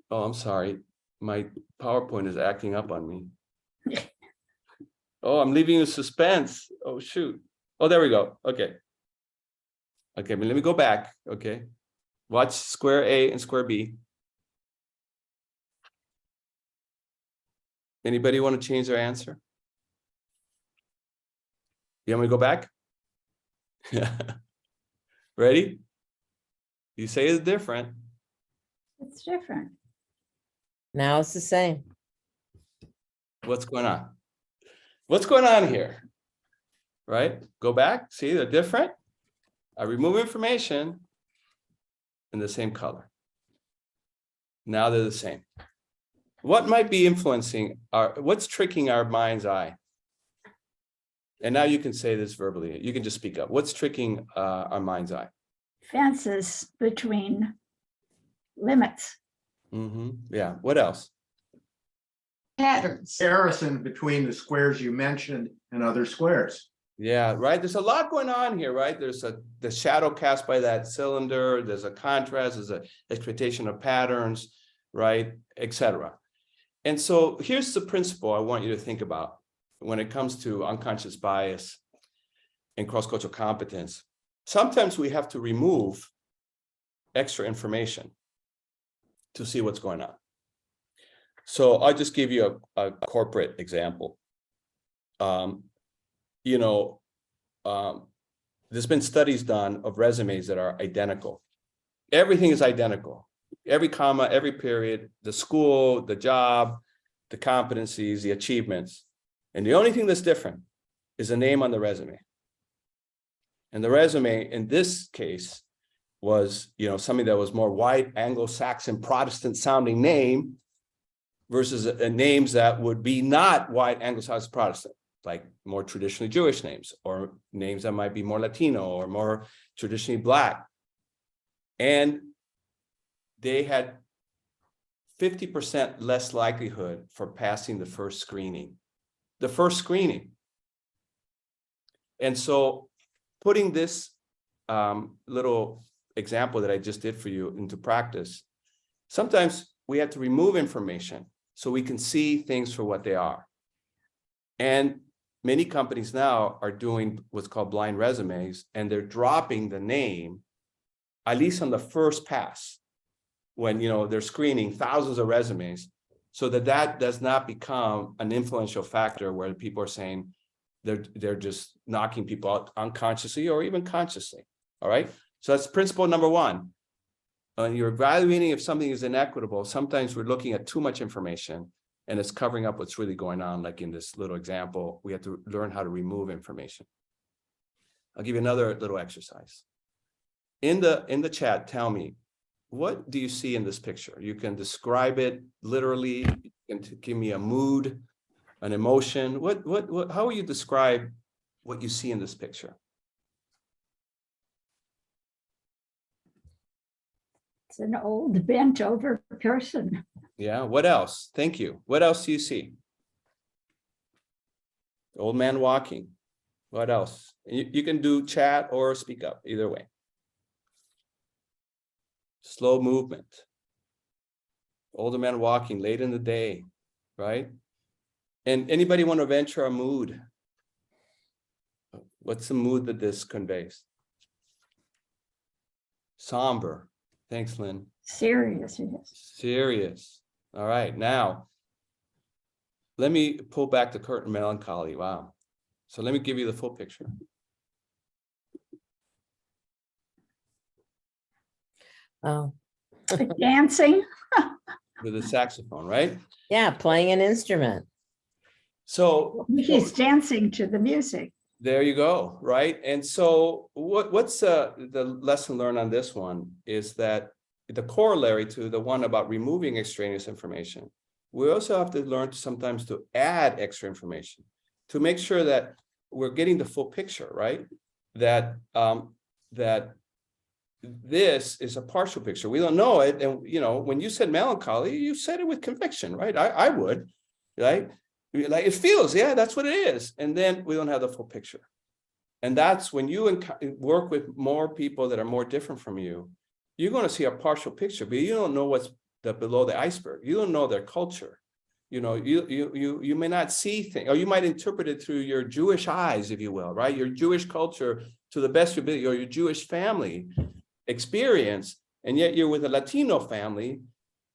Oh, I'm sorry. My PowerPoint is acting up on me. Oh, I'm leaving you suspense. Oh, shoot. Oh, there we go. Okay. Okay, but let me go back, okay? Watch square A and square B. Anybody want to change their answer? You want me to go back? Ready? You say it's different. It's different. Now it's the same. What's going on? What's going on here? Right? Go back. See, they're different. I remove information in the same color. Now they're the same. What might be influencing what's tricking our mind's eye? And now you can say this verbally. You can just speak up. What's tricking our mind's eye? Fences between limits. Yeah. What else? Patterns. Comparison between the squares you mentioned and other squares. Yeah, right. There's a lot going on here, right? There's the shadow cast by that cylinder. There's a contrast. There's an expectation of patterns, right, etc. And so here's the principle I want you to think about when it comes to unconscious bias and cross-cultural competence. Sometimes we have to remove extra information to see what's going on. So I'll just give you a corporate example. There's been studies done of resumes that are identical. Everything is identical. Every comma, every period, the school, the job, the competencies, the achievements. And the only thing that's different is the name on the resume. And the resume in this case was, something that was more white, Anglo-Saxon, Protestant sounding name versus names that would be not white, Anglo-Saxon, Protestant, like more traditionally Jewish names, or names that might be more Latino or more traditionally Black. And they had 50% less likelihood for passing the first screening. And so putting this little example that I just did for you into practice, sometimes we have to remove information so we can see things for what they are. And many companies now are doing what's called blind resumes, and they're dropping the name, at least on the first pass, when they're screening thousands of resumes, so that does not become an influential factor where people are saying they're just knocking people out unconsciously or even consciously. All right. So that's principle number one. When you're evaluating if something is inequitable, sometimes we're looking at too much information and it's covering up what's really going on. Like in this little example, we have to learn how to remove information. I'll give you another little exercise. In the chat, tell me, what do you see in this picture? You can describe it literally. You can give me a mood, an emotion. How will you describe what you see in this picture? It's an old bent over person. Yeah, what else? Thank you. What else do you see? Old man walking. What else? You can do chat or speak up, either way. Slow movement. Older man walking late in the day, right? And anybody want to venture a mood? What's the mood that this conveys? Somber. Thanks, Lynn. Serious, yes. Serious. All right, now, let me pull back the curtain. Melancholy. Wow. So let me give you the full picture. Oh, Dancing. With the saxophone, right? yeah, playing an instrument. So He's dancing to the music. there you go, right? And so what's the lesson learned on this one is that the corollary to the one about removing extraneous information, we also have to learn sometimes to add extra information to make sure that we're getting the full picture, right? That this is a partial picture. We don't know it. And, when you said melancholy, you said it with conviction, right? I would, right? Like it feels, yeah, that's what it is. And then we don't have the full picture. And that's when you work with more people that are more different from you, you're going to see a partial picture, but you don't know what's below the iceberg. You don't know their culture. You may not see things, or you might interpret it through your Jewish eyes, if you will, right? Your Jewish culture to the best of your ability, or your Jewish family experience, and yet you're with a Latino family,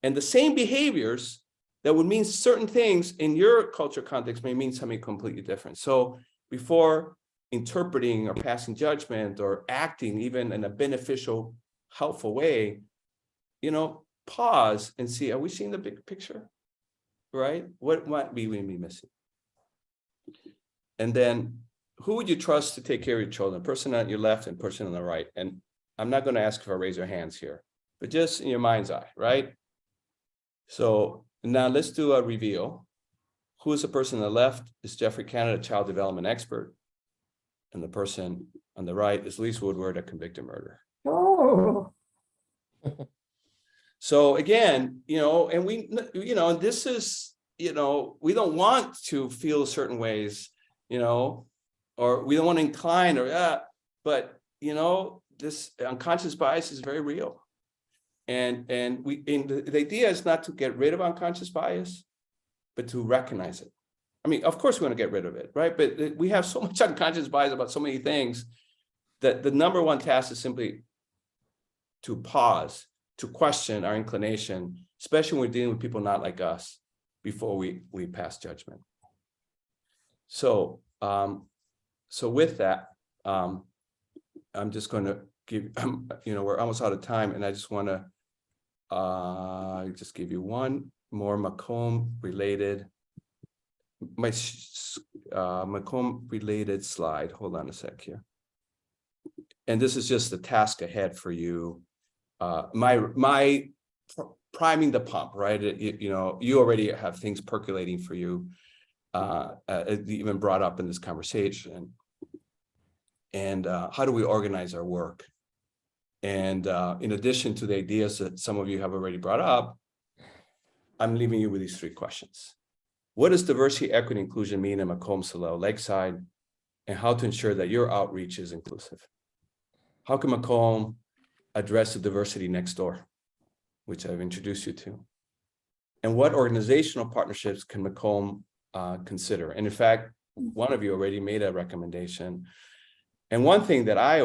and the same behaviors that would mean certain things in your culture context may mean something completely different. So before interpreting or passing judgment or acting even in a beneficial, helpful way, pause and see, are we seeing the big picture, right? What might we be missing? And then who would you trust to take care of your children? Person on your left and person on the right. And I'm not going to ask for raise your hands here, but just in your mind's eye, right? So now let's do a reveal. Who is the person on the left? Is Jeffrey Canada, child development expert. And the person on the right is Lisa Woodward, a convicted murderer. Oh, So again, and we, this is, we don't want to feel certain ways, or we don't want to incline, or but you know, this unconscious bias is very real. And the idea is not to get rid of unconscious bias, but to recognize it. I mean, of course we want to get rid of it, right? But we have so much unconscious bias about so many things that the number one task is simply to pause, to question our inclination, especially when we're dealing with people not like us, before we pass judgment. So, so with that, I'm just going to give, you know, we're almost out of time, and I just want to just give you one more Macomb related, Macomb related slide. Hold on a sec here. And this is just the task ahead for you. My priming the pump, right? You know, you already have things percolating for you, even brought up in this conversation. And how do we organize our work? And in addition to the ideas that some of you have already brought up, I'm leaving you with these three questions. What does diversity, equity, inclusion mean in Macomb, Soleil, Lakeside, and how to ensure that your outreach is inclusive? How can Macomb address the diversity next door, which I've introduced you to? And what organizational partnerships can Macomb consider? And in fact, one of you already made a recommendation. And one thing that I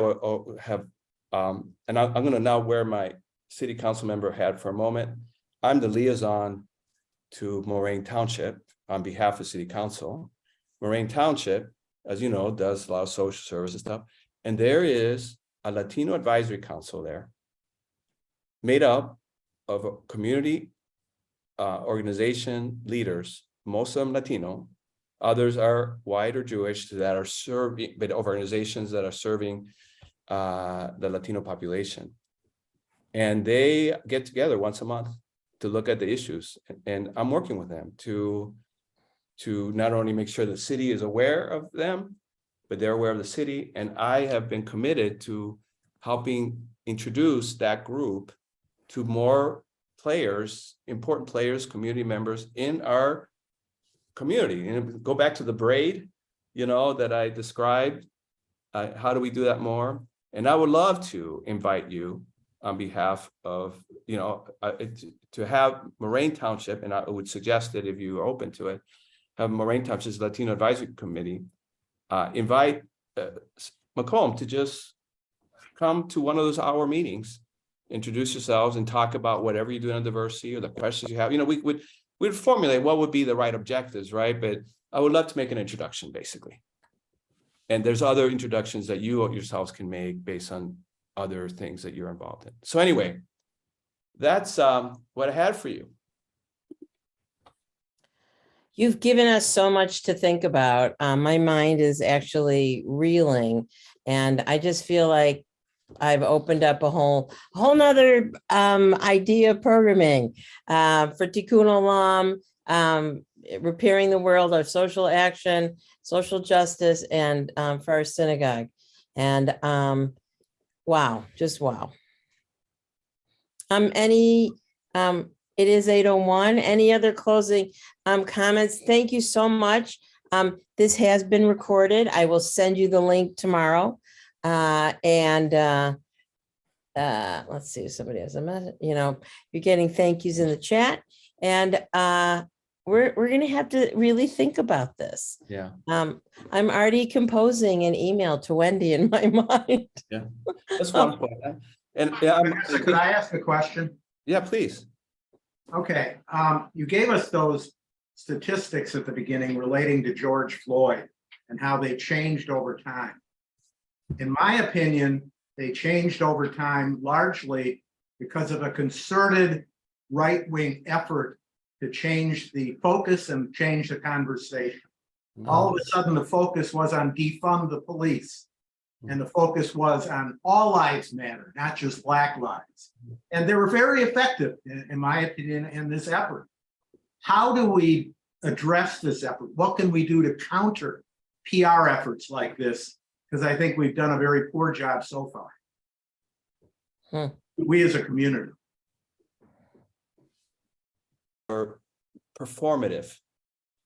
have, and I'm going to now wear my city council member hat for a moment. I'm the liaison to Moraine Township on behalf of city council. Moraine Township, as you know, does a lot of social services stuff. And there is a Latino advisory council there made up of a community organization leaders, most of them Latino, others are white or Jewish, that are serving, but organizations that are serving the Latino population. And they get together once a month to look at the issues. And I'm working with them to not only make sure the city is aware of them, but they're aware of the city. And I have been committed to helping introduce that group to more players, important players, community members in our community. And go back to the braid, you know, that I described. How do we do that more? And I would love to invite you on behalf of, you know, to have Moraine Township, and I would suggest that if you are open to it, have Moraine Township's Latino Advisory Committee invite Macomb to just come to one of those hour meetings, introduce yourselves and talk about whatever you do on diversity or the questions you have. You know, we'd formulate what would be the right objectives, right? But I would love to make an introduction, basically. And there's other introductions that you yourselves can make based on other things that you're involved in. So anyway, that's what I had for you. You've given us so much to think about. My mind is actually reeling, and I just feel like I've opened up a whole nother idea of programming for Tikkun Olam, repairing the world, our social action, social justice, and for our synagogue. And wow, just wow. It is 8:01. Any other closing comments? Thank you so much. This has been recorded. I will send you the link tomorrow. Let's see if somebody has a message. You know, you're getting thank yous in the chat, and we're going to have to really think about this. Yeah. I'm already composing an email to Wendy in my mind. Yeah, that's wonderful. And Vanessa, could I ask a question? yeah, please. Okay, you gave us those statistics at the beginning relating to George Floyd and how they changed over time. In my opinion, they changed over time largely because of a concerted right-wing effort to change the focus and change the conversation. All of a sudden, the focus was on defund the police. And the focus was on all lives matter, not just Black lives. And they were very effective, in my opinion, in this effort. How do we address this effort? What can we do to counter PR efforts like this? Because I think we've done a very poor job so far. We as a community. Or performative,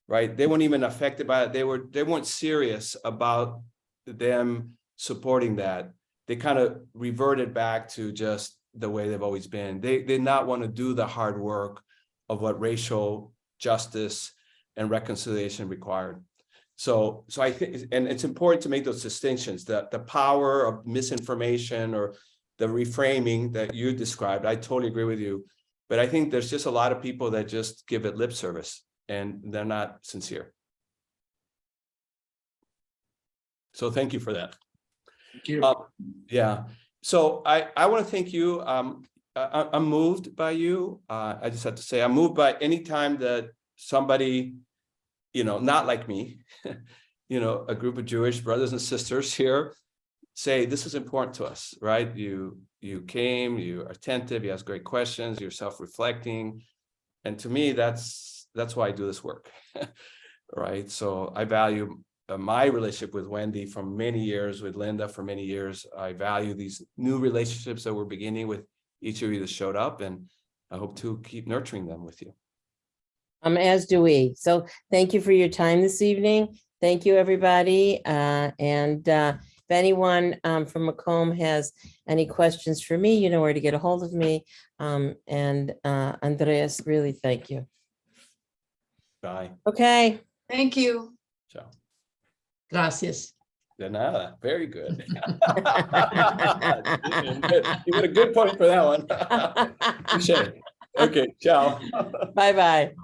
right? They weren't even affected by it. They weren't serious about them supporting that, they kind of reverted back to just the way they've always been. They did not want to do the hard work of what racial justice and reconciliation required. So I think, and it's important to make those distinctions, that the power of misinformation or the reframing that you described, I totally agree with you. But I think there's just a lot of people that just give it lip service and they're not sincere. So thank you for that. Thank you. Yeah. So I want to thank you. I'm moved by you. I just have to say, I'm moved by any time that somebody, not like me, a group of Jewish brothers and sisters here say, this is important to us, right? You came, you are attentive, you ask great questions, you're self-reflecting. And to me, that's why I do this work, right? So I value my relationship with Wendy from many years, with Linda for many years. I value these new relationships that we're beginning with each of you that showed up, and I hope to keep nurturing them with you. As do we. So thank you for your time this evening. Thank you, everybody. If anyone from Macomb has any questions for me, you know where to get a hold of me. Andres, really, thank you. Bye. Okay. Thank you. Ciao. Gracias. De nada. Very good. You got a good point for that one. Touché. Okay, ciao. Bye-bye.